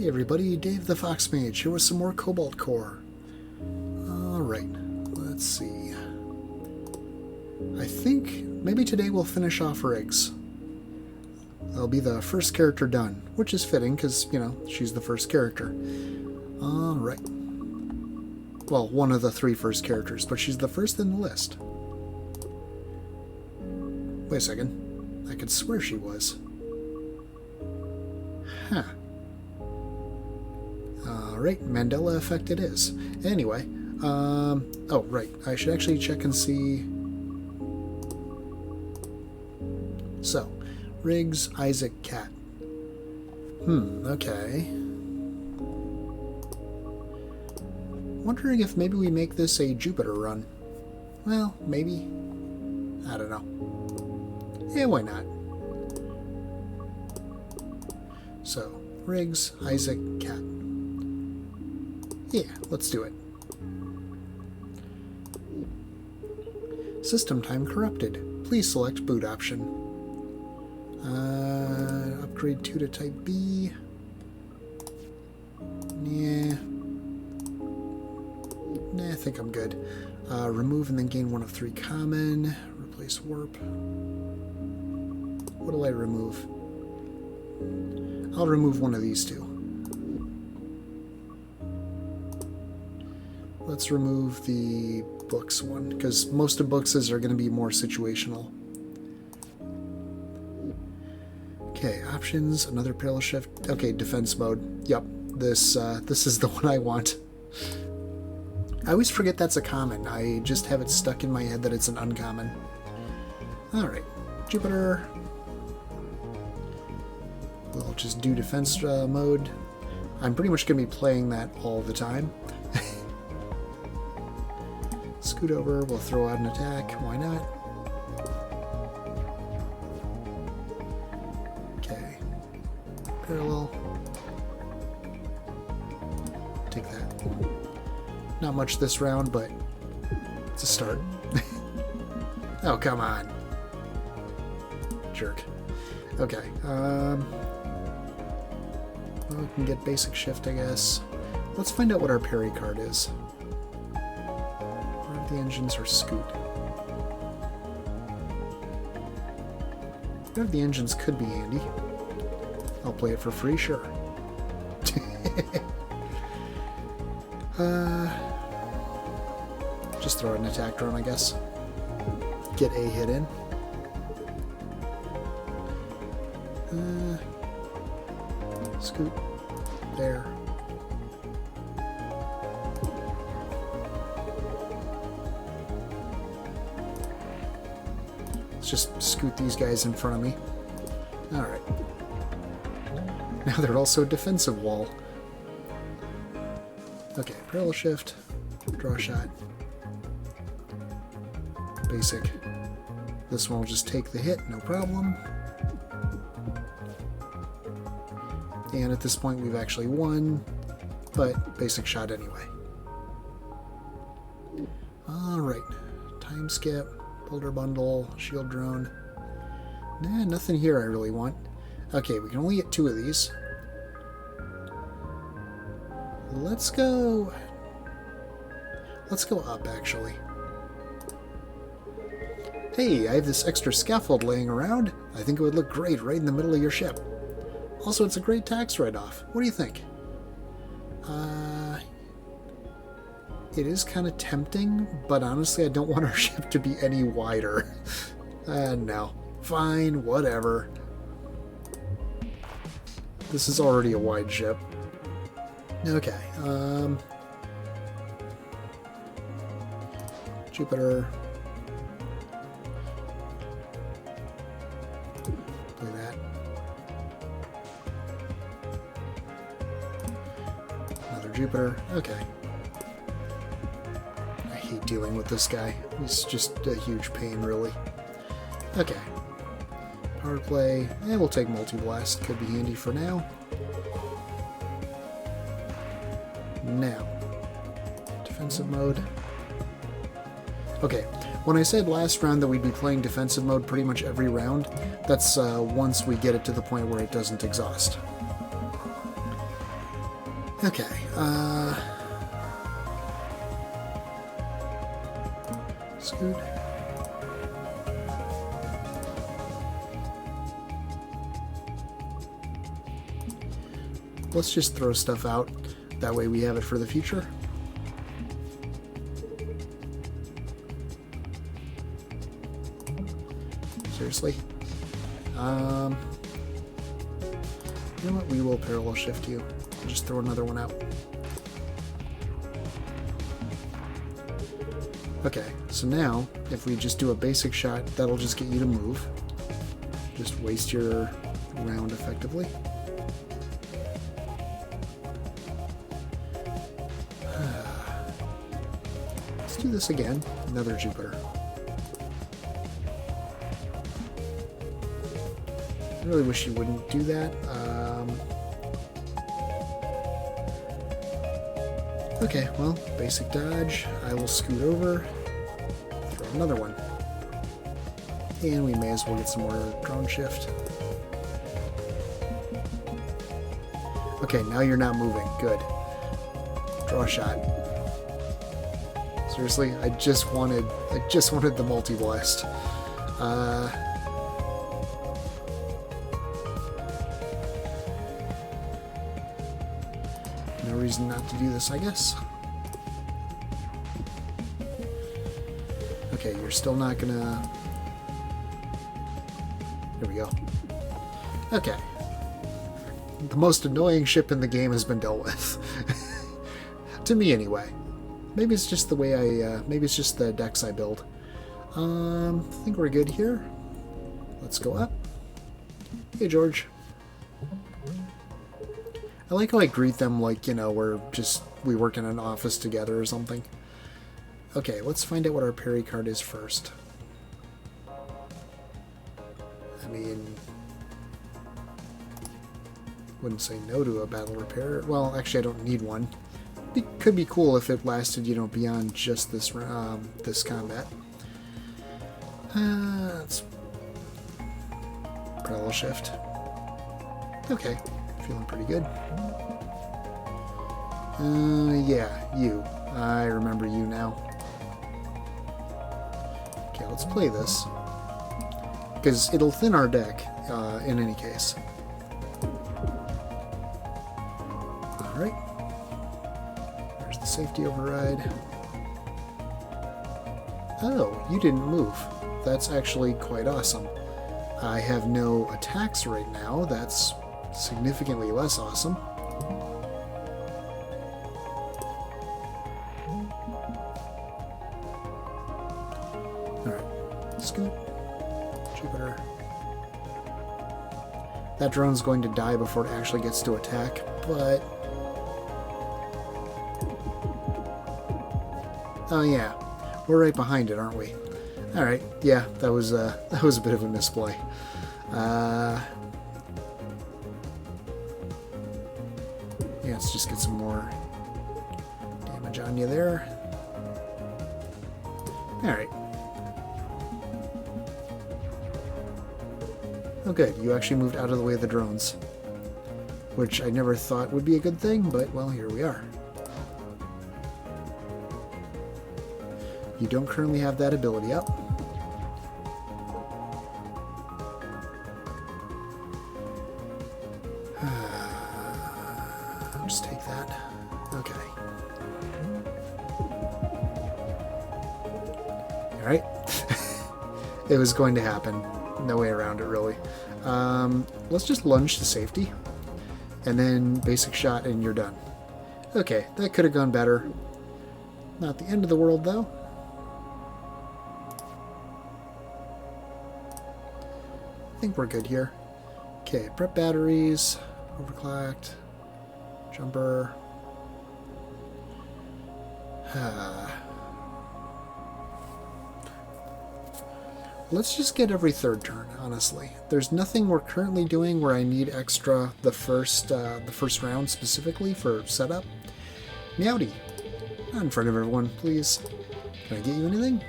Hey everybody, Dave the Fox Mage here with some more Cobalt core. Alright, let's see. I think maybe today we'll finish off Riggs. That'll be the first character done, which is fitting because, you know, she's the first character. Alright. Well, one of the three first characters, but she's the first in the list. Wait a second. I could swear she was. Huh. Alright, Mandela effect it is. Anyway, oh, right. I should actually check and see. So, Riggs, Isaac, Cat. Okay. Wondering if maybe we make this a Jupiter run. Well, maybe. I don't know. Yeah, why not? So, Riggs, Isaac, Cat. Yeah, let's do it. System time corrupted. Please select boot option. Upgrade 2 to Type B. Yeah. Nah, I think I'm good. Remove and then gain 1 of 3 common. Replace warp. What'll I remove? I'll remove one of these two. Let's remove the books one, because most of books are going to be more situational. Okay, options, another parallel shift. Okay, defense mode. Yep, this is the one I want. I always forget that's a common. I just have it stuck in my head that it's an uncommon. Alright, Jupiter. We'll just do defense mode. I'm pretty much going to be playing that all the time. Scoot over, we'll throw out an attack. Why not? Okay. Parallel. Take that. Not much this round, but it's a start. Oh, come on. Jerk. Okay. Well, we can get basic shift, I guess. Let's find out what our Peri card is. Where are the engines or scoot? Where the engines could be handy. I'll play it for free, sure. Just throw an attack drone, I guess. Get a hit in. Scoot. There. Let's just scoot these guys in front of me. Alright. Now they're also a defensive wall. Okay, parallel shift. Draw shot. Basic. This one will just take the hit, no problem. And at this point we've actually won, but basic shot anyway. Alright, time skip, boulder bundle, shield drone. Nah, nothing here I really want. Okay, we can only get 2 of these. Let's go up, actually. Hey, I have this extra scaffold laying around. I think it would look great right in the middle of your ship. Also, it's a great tax write-off. What do you think? It is kind of tempting, but honestly, I don't want our ship to be any wider. No. Fine, whatever. This is already a wide ship. Okay, Jupiter. Play that. Another Jupiter. Okay. I hate dealing with this guy. He's just a huge pain, really. Okay. Power play. We'll take multi-blast. Could be handy for now. Now. Defensive mode. Okay. When I said last round that we'd be playing defensive mode pretty much every round, that's once we get it to the point where it doesn't exhaust. Okay, scoot. Let's just throw stuff out. That way we have it for the future. Seriously? You know what? We will parallel shift you. I'll just throw another one out. Okay, so now, if we just do a basic shot, that'll just get you to move. Just waste your round effectively. Let's do this again. Another Jupiter. I really wish you wouldn't do that. Okay, well, basic dodge. I will scoot over, throw another one. And we may as well get some more drone shift. Okay, now you're not moving. Good. Draw a shot. Seriously, I just wanted the multi-blast. No reason not to do this, I guess. Okay, you're still not gonna... There we go. Okay. The most annoying ship in the game has been dealt with. To me, anyway. Maybe it's just the way maybe it's just the decks I build. I think we're good here. Let's go up. Hey, George. I like how I greet them like, you know, we work in an office together or something. Okay, let's find out what our Peri card is first. I mean, wouldn't say no to a battle repair. Well, actually, I don't need one. It could be cool if it lasted, you know, beyond just this this combat. Let's parallel shift. Okay, feeling pretty good. Yeah, you. I remember you now. Okay, let's play this. Because it'll thin our deck, in any case. Alright. There's the safety override. Oh, you didn't move. That's actually quite awesome. I have no attacks right now. That's significantly less awesome. Alright, scoot. Jupiter. That drone's going to die before it actually gets to attack, but... Oh yeah, we're right behind it, aren't we? Alright, yeah, that was a bit of a misplay. Yeah, let's just get some more damage on you there. Alright. Oh good, you actually moved out of the way of the drones. Which I never thought would be a good thing, but well, here we are. You don't currently have that ability up. I'll just take that. Okay. Alright. It was going to happen. No way around it, really. Let's just lunge to safety. And then basic shot and you're done. Okay, that could have gone better. Not the end of the world, though. I think we're good here. Okay, prep batteries, overclocked, jumper. Let's just get every third turn, honestly. There's nothing we're currently doing where I need extra the first round specifically for setup. Meowdy, not in front of everyone, please. Can I get you anything?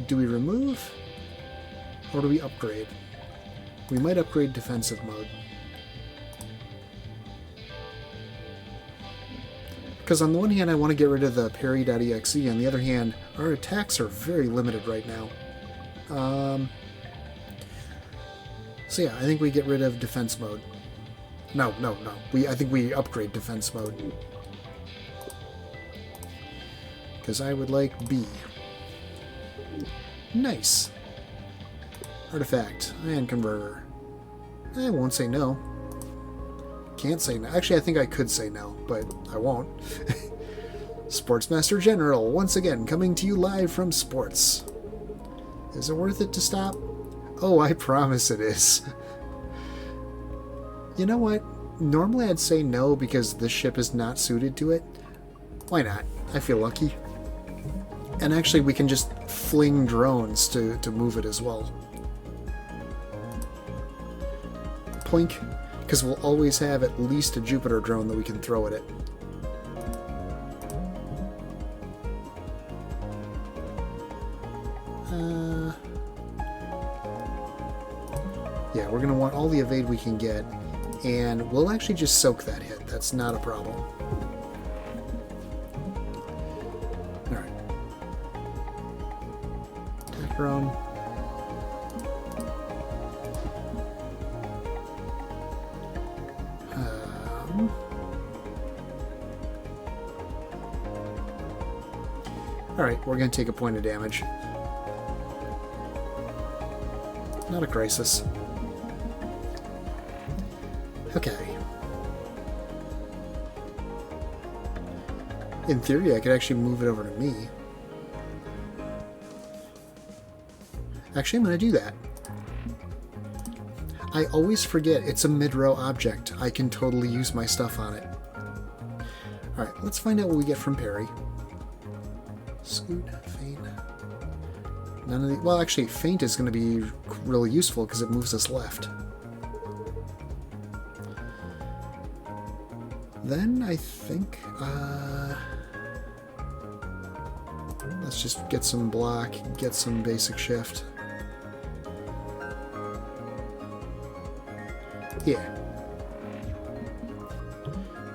Do we remove? Or do we upgrade? We might upgrade defensive mode. Because on the one hand, I want to get rid of the Peri.exe. On the other hand, our attacks are very limited right now. So yeah, I think we get rid of defense mode. No. I think we upgrade defense mode. Because I would like B. Nice. Artifact. Ion converter. I won't say no. Can't say no. Actually, I think I could say no, but I won't. Sportsmaster General, once again, coming to you live from sports. Is it worth it to stop? Oh, I promise it is. You know what? Normally I'd say no because this ship is not suited to it. Why not? I feel lucky. And actually we can just fling drones to move it as well. Plink. Because we'll always have at least a Jupiter drone that we can throw at it. Yeah, we're going to want all the evade we can get, and we'll actually just soak that hit. That's not a problem. Alright. Attack drone. Alright, we're going to take a point of damage. Not a crisis. Okay. In theory, I could actually move it over to me. Actually, I'm going to do that. I always forget it's a mid-row object. I can totally use my stuff on it. Alright, let's find out what we get from Peri. Scoot, feint. None of the... Well, actually, feint is going to be really useful because it moves us left. Then, I think... let's just get some block, get some basic shift. Yeah.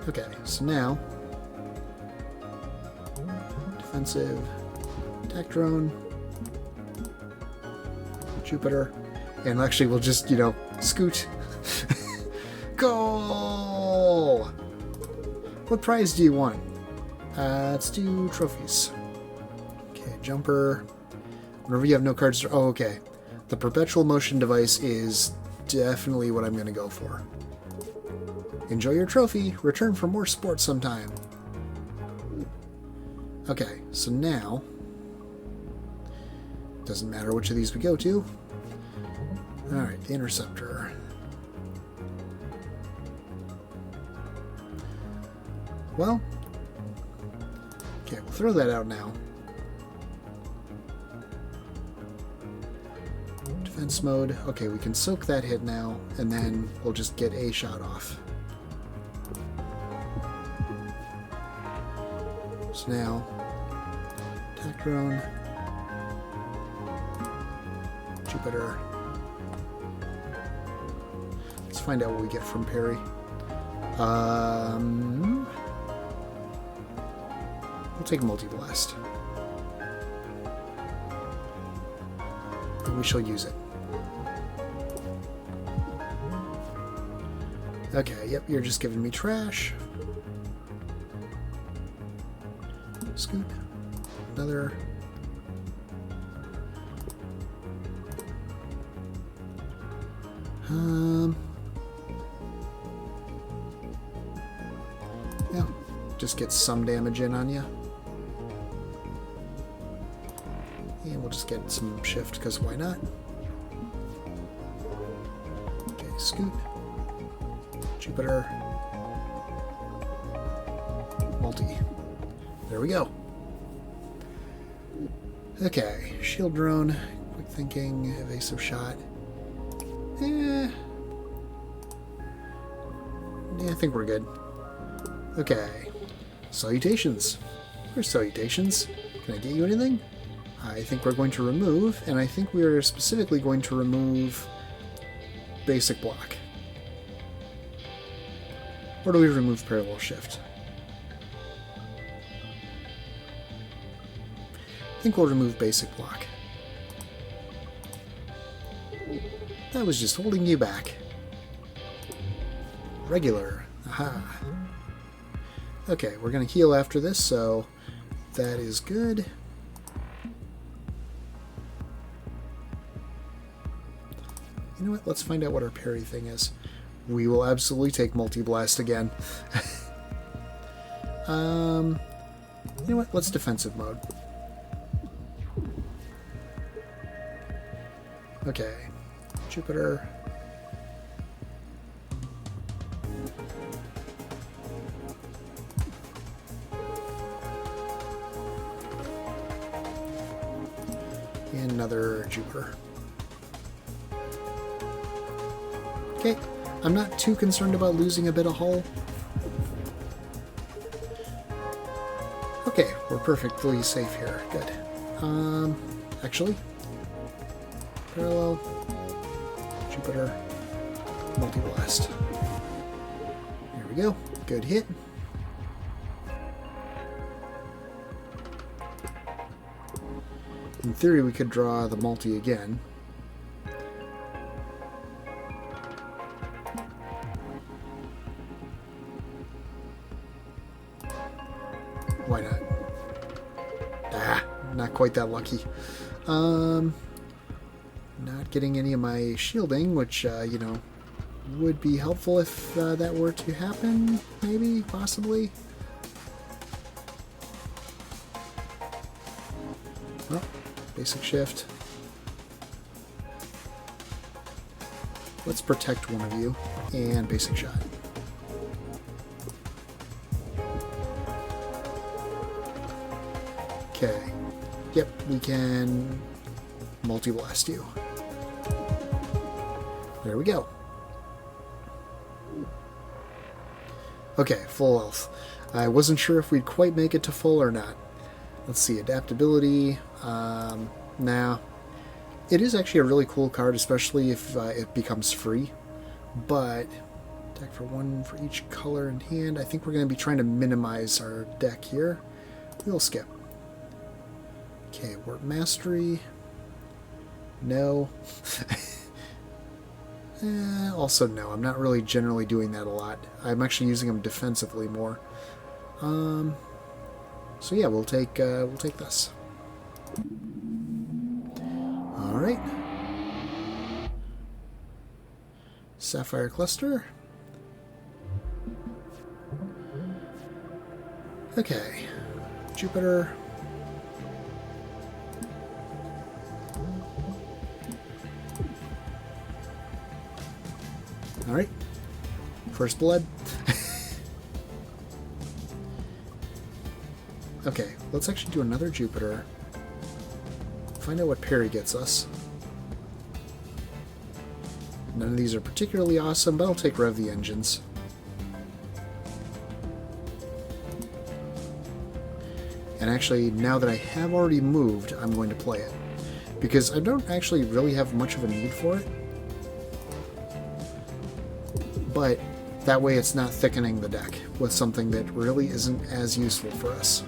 Okay, so now... Defensive... Attack drone... Jupiter... And actually we'll just, you know, scoot. Goal! What prize do you want? Let's do trophies. Okay, jumper. Whenever you have no cards... Oh, okay. The perpetual motion device is definitely what I'm going to go for. Enjoy your trophy. Return for more sports sometime. Okay, so now... Doesn't matter which of these we go to. Alright, the interceptor. Well, okay, we'll throw that out now. Defense mode. Okay, we can soak that hit now, and then we'll just get a shot off. So now, attack drone, Jupiter. Let's find out what we get from Peri. We'll take multi-blast. And we shall use it. Okay, yep, you're just giving me trash. Scoot. Another. Yeah, just get some damage in on you. And we'll just get some shift, because why not? Okay, scoot. Jupiter. Multi. There we go. Okay, shield drone, quick thinking, evasive shot. Yeah, I think we're good. Okay, salutations. Where's salutations? Can I get you anything? I think we're going to remove, and I think we are specifically going to remove basic block. Or do we remove parallel shift? I think we'll remove basic block. That was just holding you back. Regular. Aha. Okay, we're going to heal after this, so that is good. You know what? Let's find out what our Peri thing is. We will absolutely take Multi-Blast again. You know what? Let's defensive mode. Okay. Jupiter. And another Jupiter. Okay, I'm not too concerned about losing a bit of hull. Okay, we're perfectly safe here. Good. Actually, parallel, Jupiter, Multi-Blast. There we go. Good hit. In theory, we could draw the multi again. Why not? Ah, not quite that lucky. Not getting any of my shielding, which, you know, would be helpful if that were to happen, maybe, possibly. Well, basic shift. Let's protect one of you, and basic shot. Okay. Yep, we can multi-blast you. There we go. Okay, full health. I wasn't sure if we'd quite make it to full or not. Let's see, adaptability. Nah. It is actually a really cool card, especially if it becomes free. But, attack for one for each color in hand. I think we're going to be trying to minimize our deck here. We'll skip. Okay, Warp Mastery. No. Also no, I'm not really generally doing that a lot. I'm actually using them defensively more. So yeah, we'll take this. All right. Sapphire Cluster. Okay. Jupiter. All right. First blood. Okay, let's actually do another Jupiter. Find out what Peri gets us. None of these are particularly awesome, but I'll take Rev the Engines. And actually, now that I have already moved, I'm going to play it. Because I don't actually really have much of a need for it. But that way it's not thickening the deck with something that really isn't as useful for us.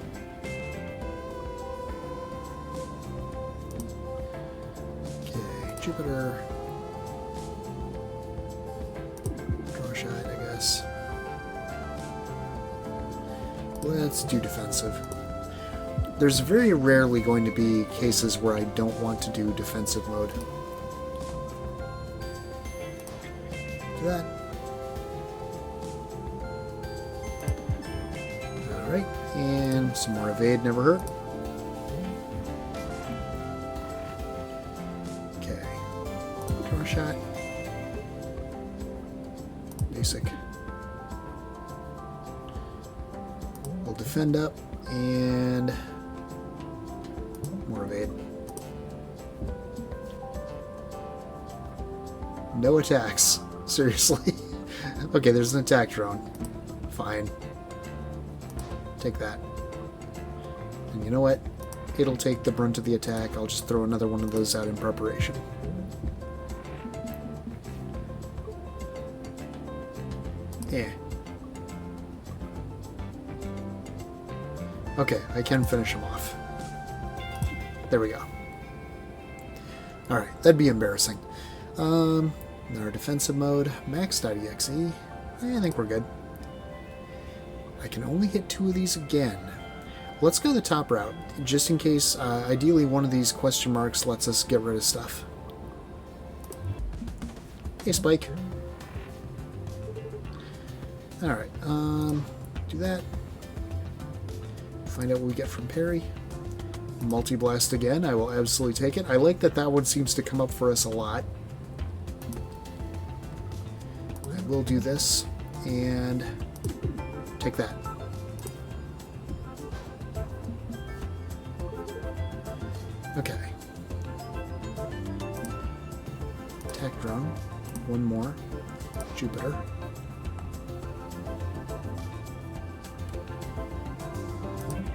Okay, Jupiter. Draw shot, I guess. Let's do defensive. There's very rarely going to be cases where I don't want to do defensive mode. Do that. Alright, and some more evade, never hurt. Okay. Draw shot. Basic. We'll defend up, and more evade. No attacks. Seriously. Okay, there's an attack drone. Fine. Take that. And you know what? It'll take the brunt of the attack. I'll just throw another one of those out in preparation. Yeah. Okay, I can finish him off. There we go. Alright, that'd be embarrassing. Our defensive mode, max.exe. I think we're good. I can only hit 2 of these again. Let's go the top route, just in case, ideally one of these question marks lets us get rid of stuff. Hey, Spike. Alright, do that. Find out what we get from Peri. Multi-blast again, I will absolutely take it. I like that that one seems to come up for us a lot. I will do this, and take that. Okay. Attack drone. One more. Jupiter.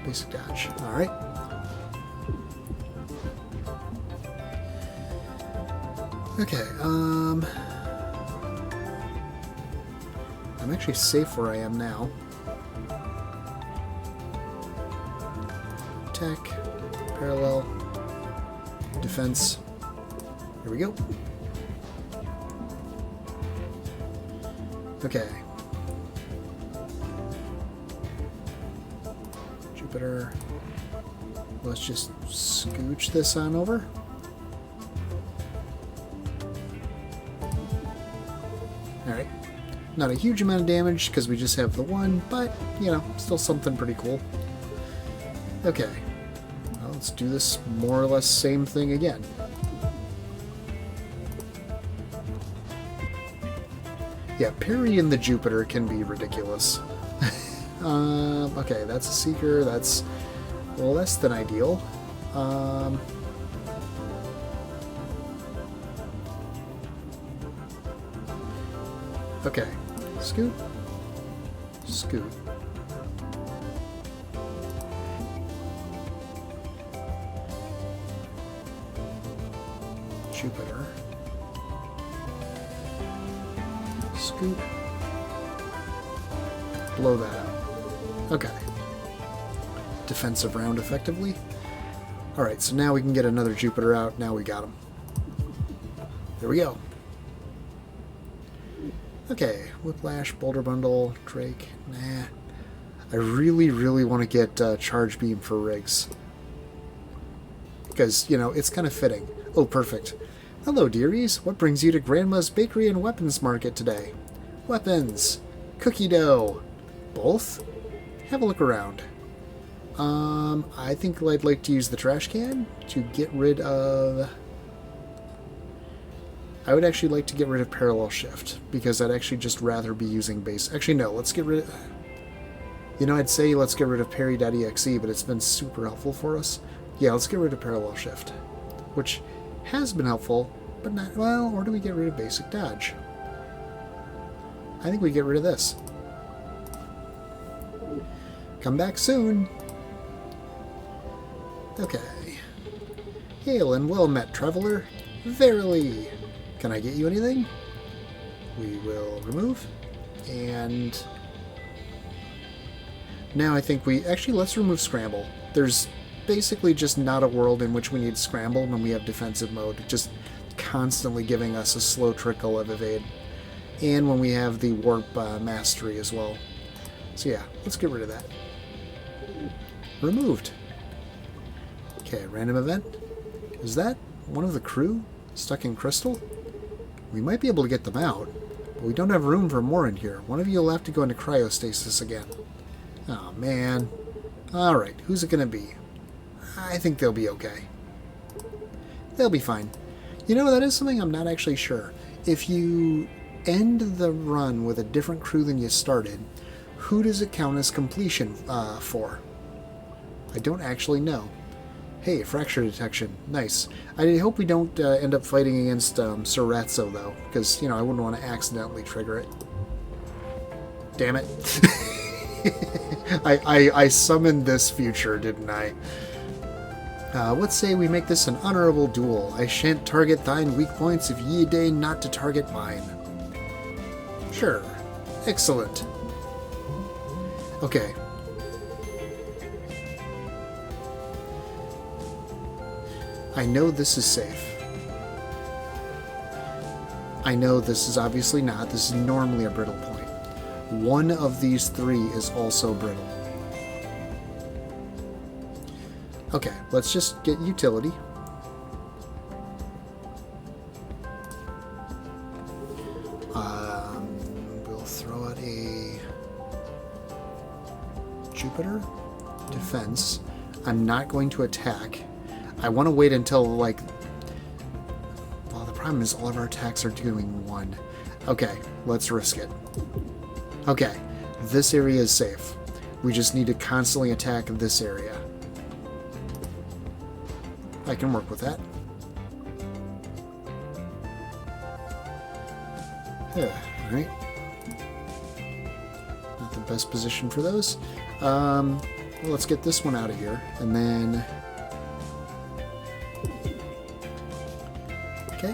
Basic dodge. Alright. Okay, I'm actually safe where I am now. Attack. Parallel. Defense. Here we go. Okay. Jupiter. Let's just scooch this on over. Alright. Not a huge amount of damage because we just have the one, but, you know, still something pretty cool. Okay. Well, let's do this more or less same thing again. Yeah, Peri and the Jupiter can be ridiculous. Okay, that's a Seeker. That's, well, less than ideal. Okay, scoot. Scoot. Jupiter. Scoot. Blow that up. Okay. Defensive round effectively. Alright, so now we can get another Jupiter out. Now we got him. There we go. Okay, Whiplash, Boulder Bundle, Drake. Nah. I really, really want to get Charge Beam for rigs. Because, you know, it's kind of fitting. Oh, perfect. Hello, dearies. What brings you to Grandma's Bakery and Weapons Market today? Weapons. Cookie dough. Both? Have a look around. I think I'd like to use the trash can to get rid of... I would actually like to get rid of Parallel Shift, because I'd actually just rather be using base... Actually, no, let's get rid of... You know, I'd say let's get rid of Peri.exe, but it's been super helpful for us. Yeah, let's get rid of Parallel Shift, which has been helpful, but not... Well, or do we get rid of Basic Dodge? I think we get rid of this. Come back soon! Okay. Hail and well met, traveler. Verily! Can I get you anything? We will remove. And now I think we... Actually, let's remove Scramble. There's basically just not a world in which we need Scramble when we have defensive mode. Just constantly giving us a slow trickle of evade. And when we have the Warp Mastery as well. So yeah, let's get rid of that. Removed. Okay, random event. Is that one of the crew stuck in Crystal? We might be able to get them out, but we don't have room for more in here. One of you will have to go into cryostasis again. Oh, man. Alright, who's it going to be? I think they'll be okay. They'll be fine. You know, that is something I'm not actually sure. If you end the run with a different crew than you started, who does it count as completion for? I don't actually know. Hey, fracture detection. Nice. I hope we don't end up fighting against Soretso, though, because, you know, I wouldn't want to accidentally trigger it. Damn it. I summoned this future, didn't I? Let's say we make this an honorable duel. I shan't target thine weak points if ye deign not to target mine. Sure. Excellent. Okay. I know this is safe. I know this is obviously not. This is normally a brittle point. One of these three is also brittle. Okay, let's just get utility. We'll throw out a Jupiter defense. I'm not going to attack. I want to wait until, like... Well, the problem is all of our attacks are doing 1. Okay, let's risk it. Okay, this area is safe. We just need to constantly attack this area. I can work with that. Yeah, alright. Not the best position for those. Well, let's get this one out of here, and then... Okay.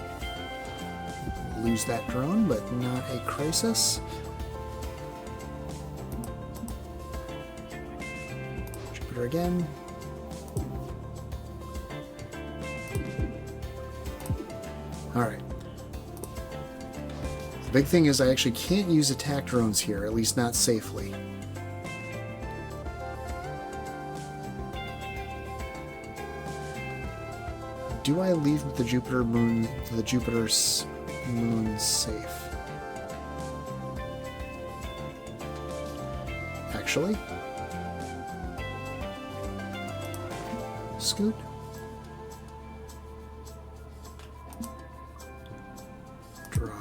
Lose that drone, but not a crisis. Jupiter again. Alright. The big thing is I actually can't use attack drones here, at least not safely. Do I leave the Jupiter's moon safe? Actually? Scoot? Draw.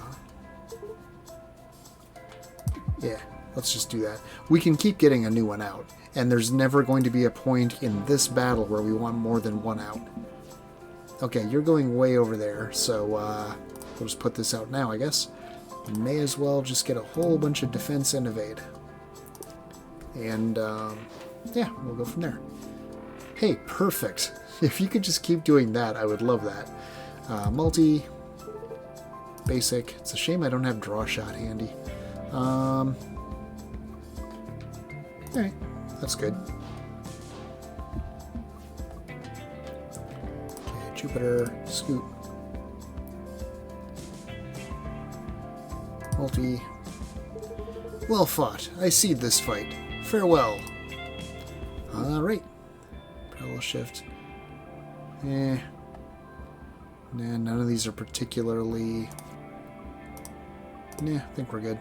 Yeah, let's just do that. We can keep getting a new one out, and there's never going to be a point in this battle where we want more than one out. Okay, you're going way over there, so we'll just put this out now, I guess. May as well just get a whole bunch of defense and evade. And, yeah, we'll go from there. Hey, perfect. If you could just keep doing that, I would love that. Multi, basic. It's a shame I don't have draw shot handy. Alright, that's good. Jupiter, scoot, multi. Well fought. I cede this fight. Farewell. Alright. Parallel shift. Nah, none of these are particularly... Nah, I think we're good.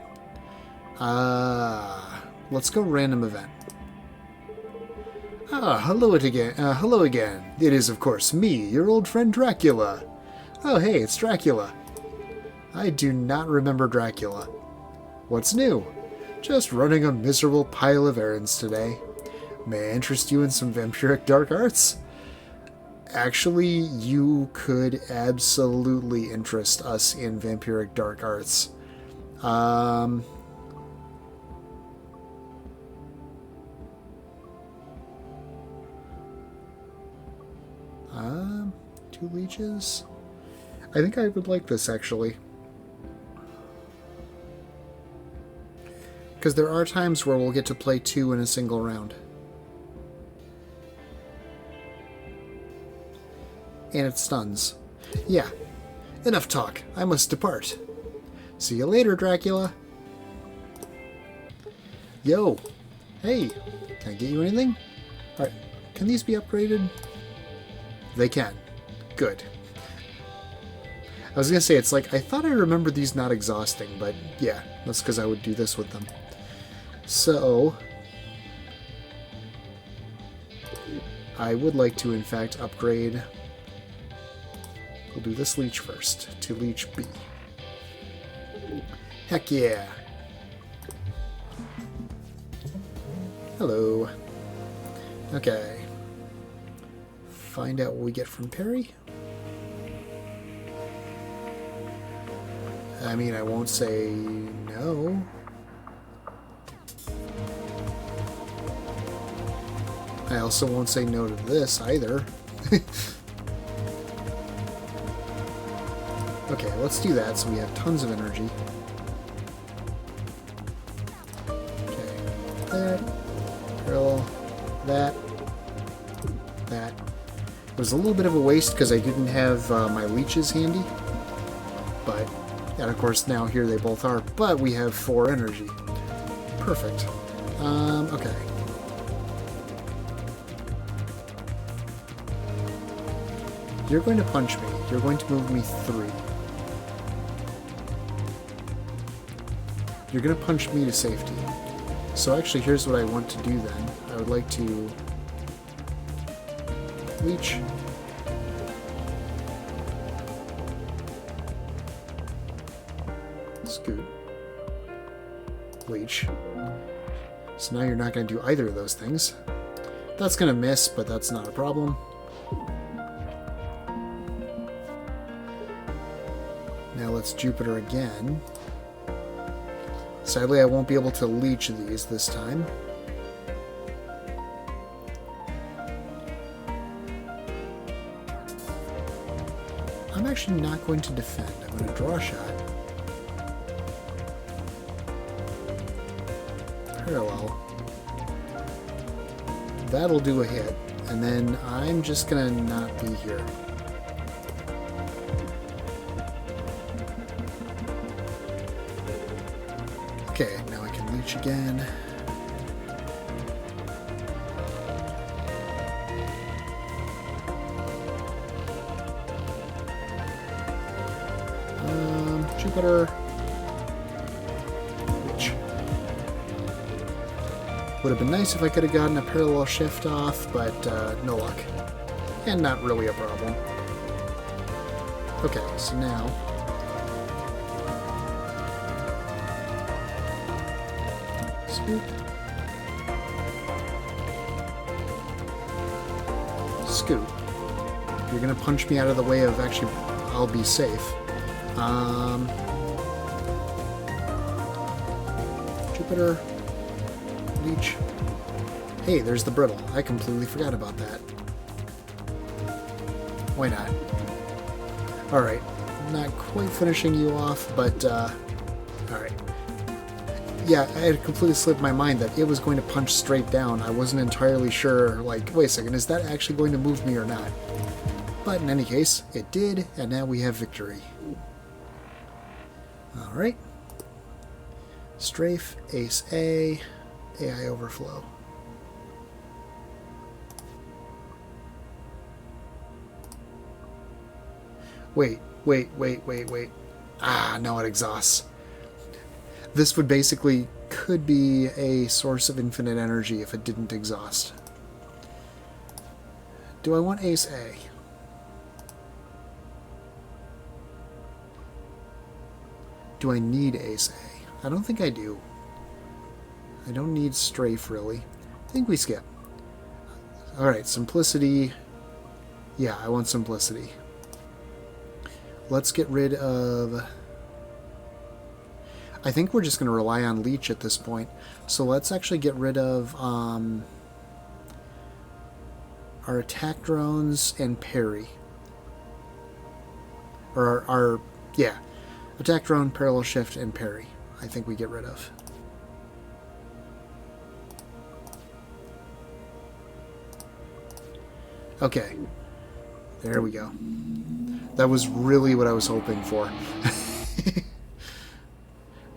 Let's go random event. Hello again. It is, of course, me, your old friend Dracula. Oh, hey, it's Dracula. I do not remember Dracula. What's new? Just running a miserable pile of errands today. May I interest you in some vampiric dark arts? Actually, you could absolutely interest us in vampiric dark arts. 2 leeches? I think I would like this, actually. Because there are times where we'll get to play 2 in a single round. And it stuns. Yeah. Enough talk. I must depart. See you later, Dracula. Yo. Hey. Can I get you anything? Alright. Can these be upgraded? They can. Good. I was going to say, it's like, I thought I remembered these not exhausting, but yeah, that's because I would do this with them. So, I would like to, in fact, upgrade... We'll do this leech first, to leech B. Heck yeah! Hello. Okay. Find out what we get from Peri. I mean, I won't say no. I also won't say no to this either. Okay, let's do that so we have tons of energy. Okay, that, drill, that. was a little bit of a waste because I didn't have my leeches handy. But, and of course now here they both are, but we have 4 energy. Perfect. Okay. You're going to punch me. You're going to move me 3. You're going to punch me to safety. So actually, here's what I want to do then. I would like to leech. Scoot. Leech. So now you're not going to do either of those things. That's going to miss, but that's not a problem. Now let's Jupiter again. Sadly, I won't be able to leech these this time. I'm actually not going to defend. I'm going to draw a shot. Parallel. That'll do a hit. And then I'm just going to not be here. Okay, now I can leech again. Jupiter. Leech. Would have been nice if I could have gotten a parallel shift off, but no luck. And not really a problem. Okay, so now scoot. Scoot. You're gonna punch me out of the way of actually I'll be safe. Jupiter. Leech. Hey, there's the brittle. I completely forgot about that. Why not? Alright. Not quite finishing you off, but alright. Yeah, I had completely slipped my mind that it was going to punch straight down. I wasn't entirely sure, like, wait a second, is that actually going to move me or not? But in any case, it did, and now we have victory. Alright. Strafe, Ace A, AI Overflow. Wait. Ah, no, it exhausts. This would basically could be a source of infinite energy if it didn't exhaust. Do I want Ace A? Do I need Ace A? I don't think I do. I don't need Strafe, really. I think we skip. Alright, Simplicity. Yeah, I want Simplicity. Let's get rid of... I think we're just going to rely on Leech at this point. So let's actually get rid of our attack drones and Peri. Or our yeah. Attack drone, parallel shift, and Peri. I think we get rid of. Okay. There we go. That was really what I was hoping for.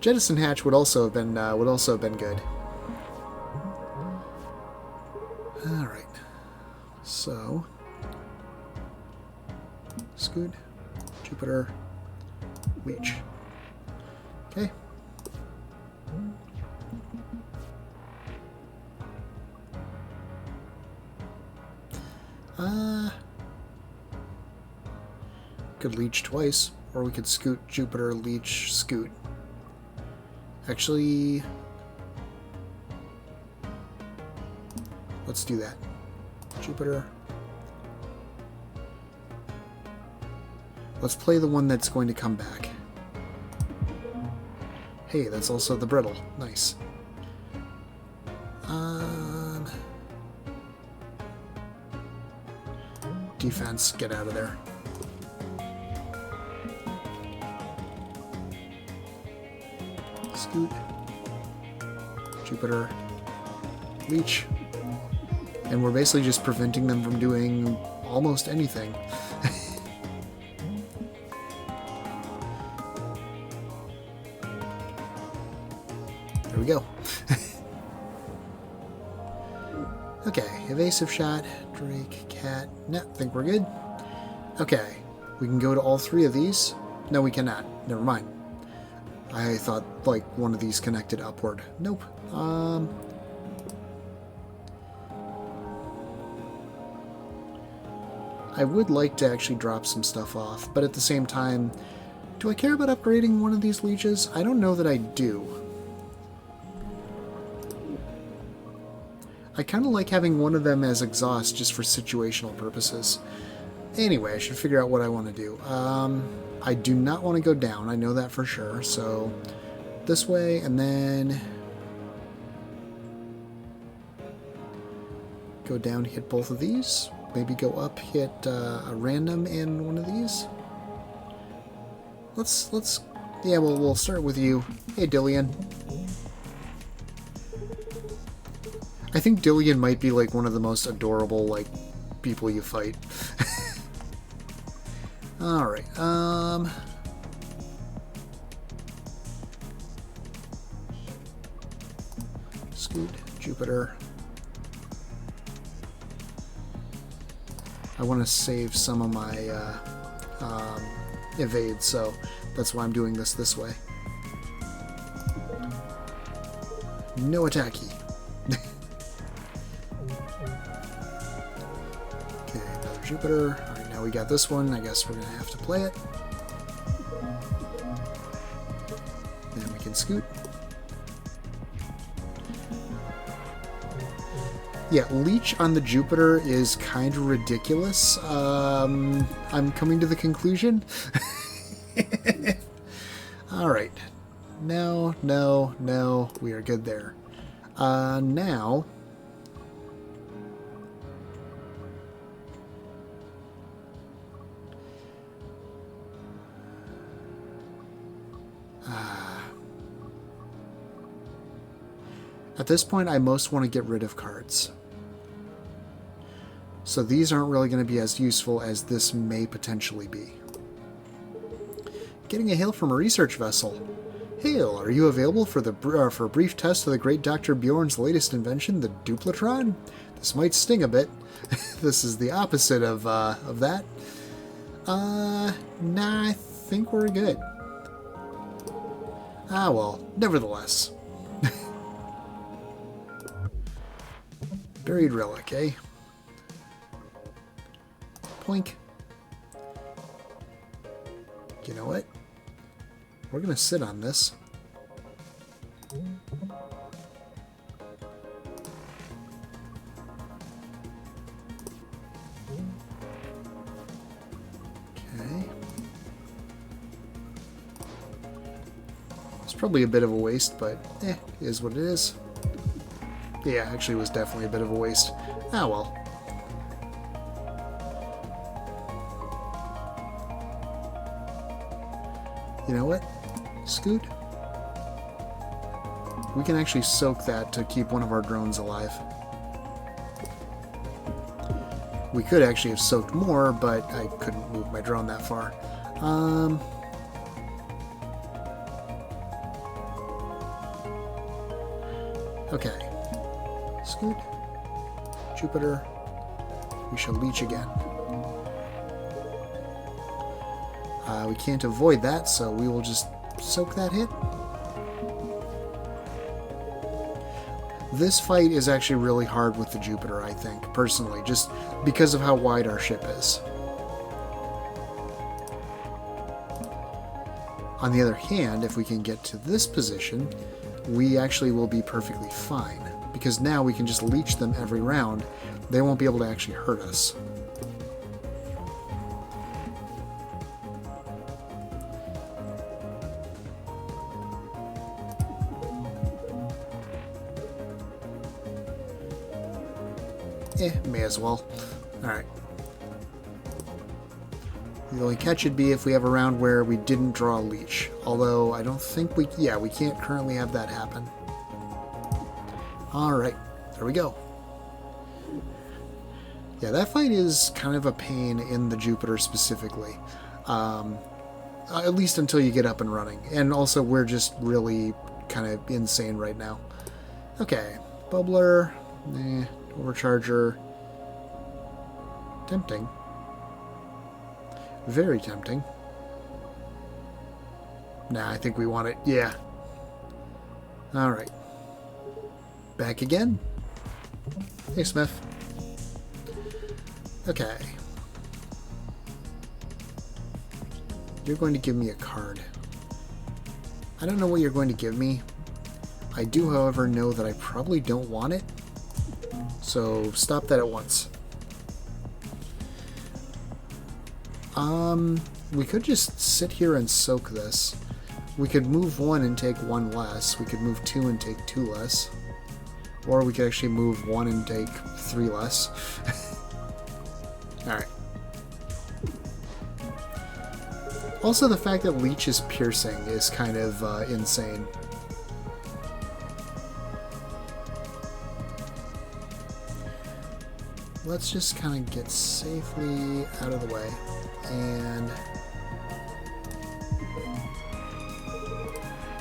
Jettison hatch would also have been good. All right. So, Scoot, Jupiter, Leech. Okay. Could Leech twice, or we could Scoot, Jupiter, Leech, Scoot. Actually, let's do that. Jupiter. Let's play the one that's going to come back. Hey, that's also the brittle. Nice. Defense, get out of there. Scoot. Jupiter. Leech. And we're basically just preventing them from doing almost anything. There we go. Okay, evasive shot, Drake, cat. No, think we're good. Okay, we can go to all three of these. No, we cannot. Never mind. I thought like one of these connected upward. Nope. I would like to actually drop some stuff off, but at the same time, do I care about upgrading one of these leeches? I don't know that I do. I kind of like having one of them as exhaust just for situational purposes. Anyway, I should figure out what I want to do. I do not want to go down, I know that for sure, so this way, and then go down, hit both of these. Maybe go up, hit a random in one of these. Yeah, we'll start with you. Hey, Dillian. I think Dillian might be like one of the most adorable like people you fight. All right. Scoot, Jupiter. I want to save some of my evade, so that's why I'm doing this way. No attacky. Okay, another Jupiter. Alright, now we got this one. I guess we're going to have to play it. Then we can scoot. Yeah, Leech on the Jupiter is kind of ridiculous. I'm coming to the conclusion. Alright. No, no, no. We are good there. Now... At this point, I most want to get rid of cards. So these aren't really going to be as useful as this may potentially be. Getting a hail from a research vessel. Hail, are you available for a brief test of the great Dr. Bjorn's latest invention, the Duplatron? This might sting a bit. This is the opposite of that. Nah, I think we're good. Ah, well, nevertheless. Buried relic, eh? Poink. You know what? We're gonna sit on this. Okay. It's probably a bit of a waste, but it is what it is. Yeah, actually it was definitely a bit of a waste. Ah, well. You know what? Scoot. We can actually soak that to keep one of our drones alive. We could actually have soaked more, but I couldn't move my drone that far. Okay. Scoot. Jupiter. We shall leech again. We can't avoid that, so we will just soak that hit. This fight is actually really hard with the Jupiter, I think, personally, just because of how wide our ship is. On the other hand, if we can get to this position, we actually will be perfectly fine, because now we can just leech them every round. They won't be able to actually hurt us. May as well. Alright. The only catch would be if we have a round where we didn't draw a leech. Although, I don't think we... Yeah, we can't currently have that happen. Alright. There we go. Yeah, that fight is kind of a pain in the Jupiter specifically. At least until you get up and running. And also, we're just really kind of insane right now. Okay, Bubbler, Overcharger. Tempting. Very tempting. Nah, I think we want it. Yeah. Alright. Back again? Hey, Smith. Okay. You're going to give me a card. I don't know what you're going to give me. I do, however, know that I probably don't want it. So, stop that at once. We could just sit here and soak this. We could move 1 and take 1 less. We could move 2 and take 2 less. Or we could actually move 1 and take 3 less. Alright. Also, the fact that Leech is piercing is kind of insane. Let's just kind of get safely out of the way. And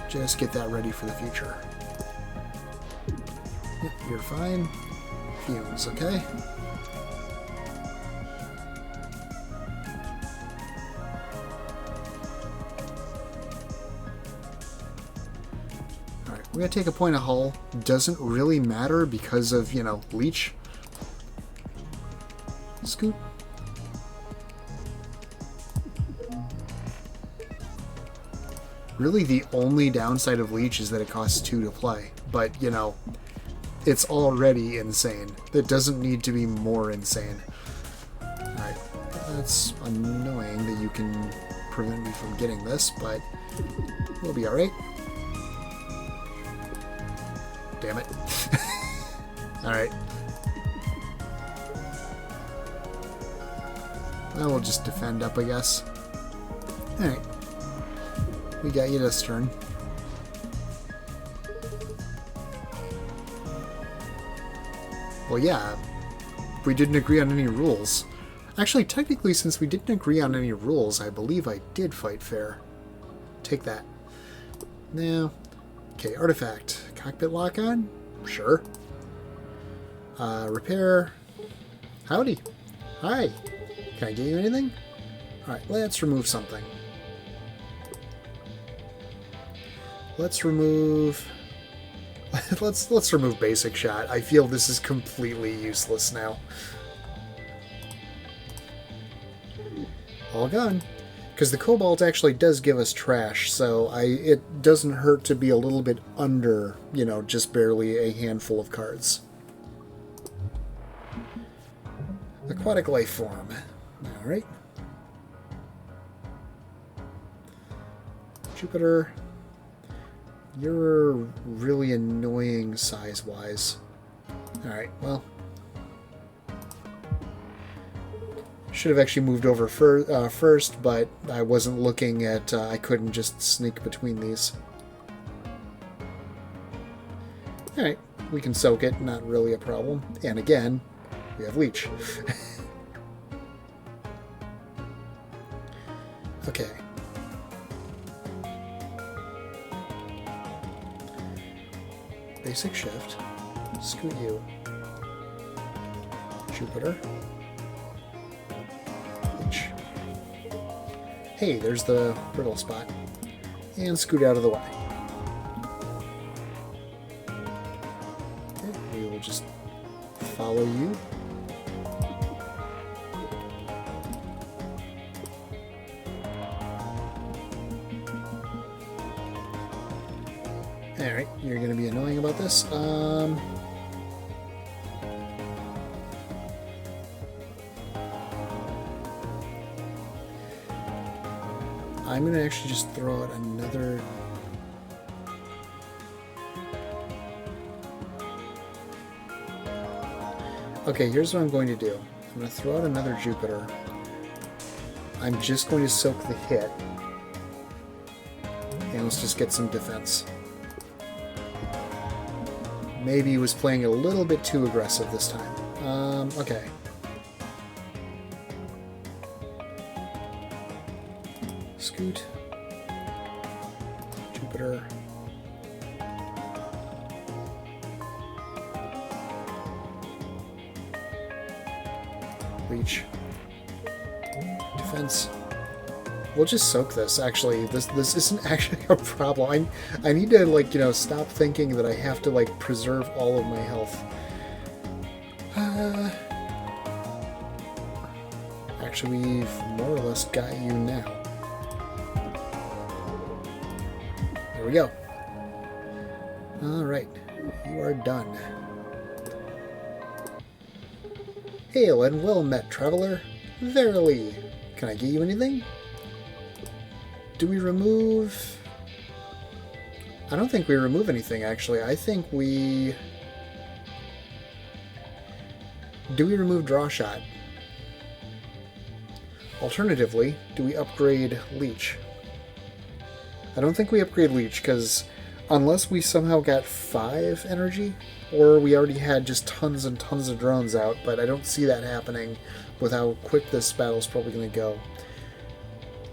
just get that ready for the future. Yep, you're fine. Fumes, okay? Alright, we're gonna take a point of hull. Doesn't really matter because of, you know, Leech. Scoot. Really, the only downside of Leech is that it costs 2 to play. But, you know, it's already insane. It doesn't need to be more insane. Alright, that's annoying that you can prevent me from getting this, but we'll be alright. Damn it. Alright. Well, we'll just defend up, I guess. Alright. We got you this turn. Well, yeah. We didn't agree on any rules. Actually, technically, since we didn't agree on any rules, I believe I did fight fair. Take that. No. Okay, artifact. Cockpit lock on? Sure. Repair. Howdy. Hi. Can I get you anything? Alright, let's remove something. Let's remove... let's remove basic shot. I feel this is completely useless now. All gone. Because the Cobalt actually does give us trash, so it doesn't hurt to be a little bit under, you know, just barely a handful of cards. Aquatic life form. Alright. Jupiter. You're really annoying size-wise. Alright, well. Should have actually moved over first, but I wasn't looking at... I couldn't just sneak between these. Alright, we can soak it, not really a problem. And again, we have Leech. Okay. Basic shift. Scoot you. Jupiter. Leech. Hey, there's the brittle spot. And scoot out of the way. Okay, we will just follow you. Alright, you're going to be annoying about this. I'm going to actually just throw out another... Okay, here's what I'm going to do. I'm going to throw out another Jupiter. I'm just going to soak the hit. And let's just get some defense. Maybe he was playing a little bit too aggressive this time. Okay. Scoot. Jupiter. Leech. Defense. We'll just soak this, actually. This isn't actually a problem. I need to, like, you know, stop thinking that I have to, like, preserve all of my health. Actually, we've more or less got you now. There we go. Alright. You are done. Hail and well met, traveler. Verily. Can I get you anything? Do we remove... I don't think we remove anything, actually. I think we... Do we remove Draw Shot? Alternatively, do we upgrade Leech? I don't think we upgrade Leech, because unless we somehow got 5 energy, or we already had just tons and tons of drones out, but I don't see that happening with how quick this battle's probably going to go.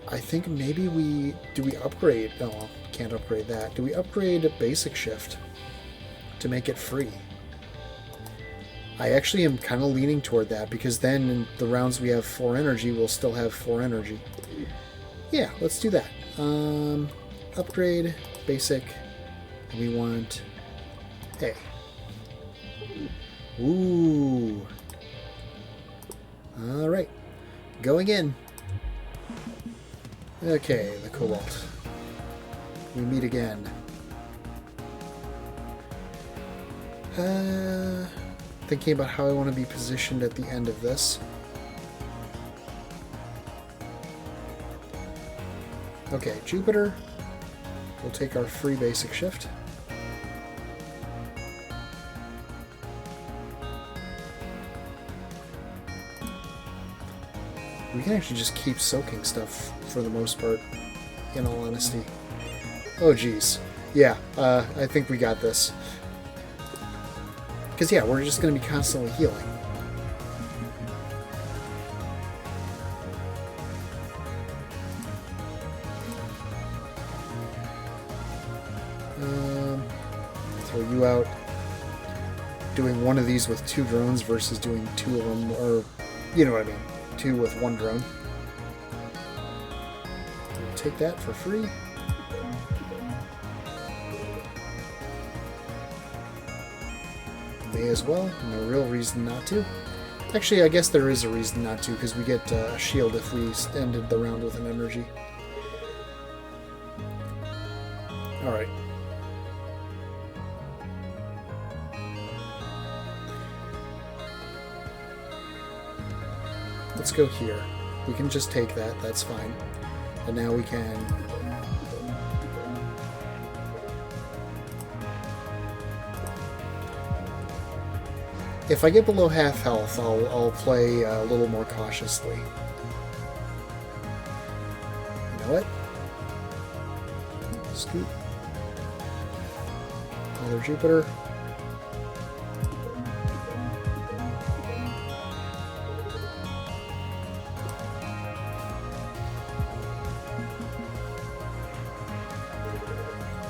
I think maybe we... Do we upgrade... No, well, can't upgrade that. Do we upgrade Basic Shift to make it free? I actually am kind of leaning toward that, because then in the rounds we have 4 energy, we'll still have 4 energy. Yeah, let's do that. Upgrade, Basic, and we want A. Ooh. Alright. Going in. Okay, the Cobalt. We meet again. Thinking about how I want to be positioned at the end of this. Okay, Jupiter. We'll take our free Basic Shift. We can actually just keep soaking stuff for the most part, in all honesty. Oh, geez. Yeah, I think we got this. Because, yeah, we're just going to be constantly healing. Throw you out. Doing one of these with 2 drones versus doing 2 of them, or, you know what I mean. 2 with 1 drone. We'll take that for free. May as well. No real reason not to. Actually, I guess there is a reason not to, because we get a shield if we ended the round with an energy. Alright. Let's go here. We can just take that, that's fine. And now we can... If I get below half health, I'll play a little more cautiously. You know what? Scoot. Another Jupiter.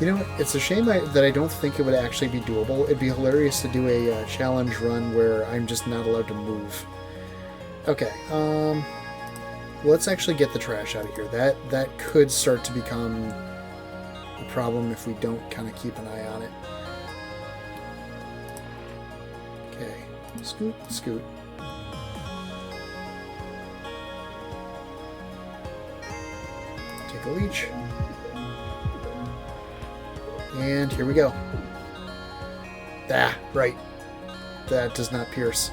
You know, it's a shame that I don't think it would actually be doable. It'd be hilarious to do a challenge run where I'm just not allowed to move. Okay, let's actually get the trash out of here. That could start to become a problem if we don't kind of keep an eye on it. Okay, scoot, scoot. Take a leech. And here we go. Ah, right. That does not pierce.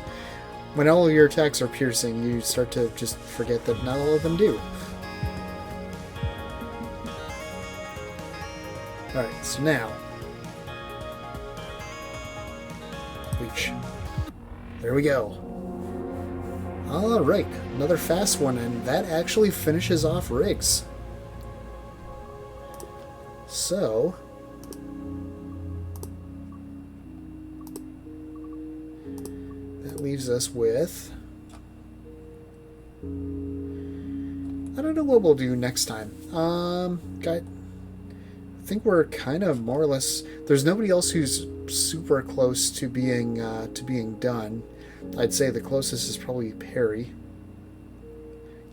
When all of your attacks are piercing, you start to just forget that not all of them do. Alright, so now... Leech. There we go. Alright, another fast one, and that actually finishes off Riggs. So... leaves us with I don't know what we'll do next time. I think we're kind of more or less. There's nobody else who's super close to being done. I'd say the closest is probably Peri.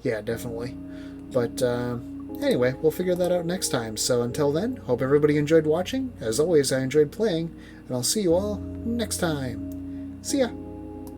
Yeah, definitely. But anyway, we'll figure that out next time. So until then, hope everybody enjoyed watching. As always, I enjoyed playing, and I'll see you all next time. See ya!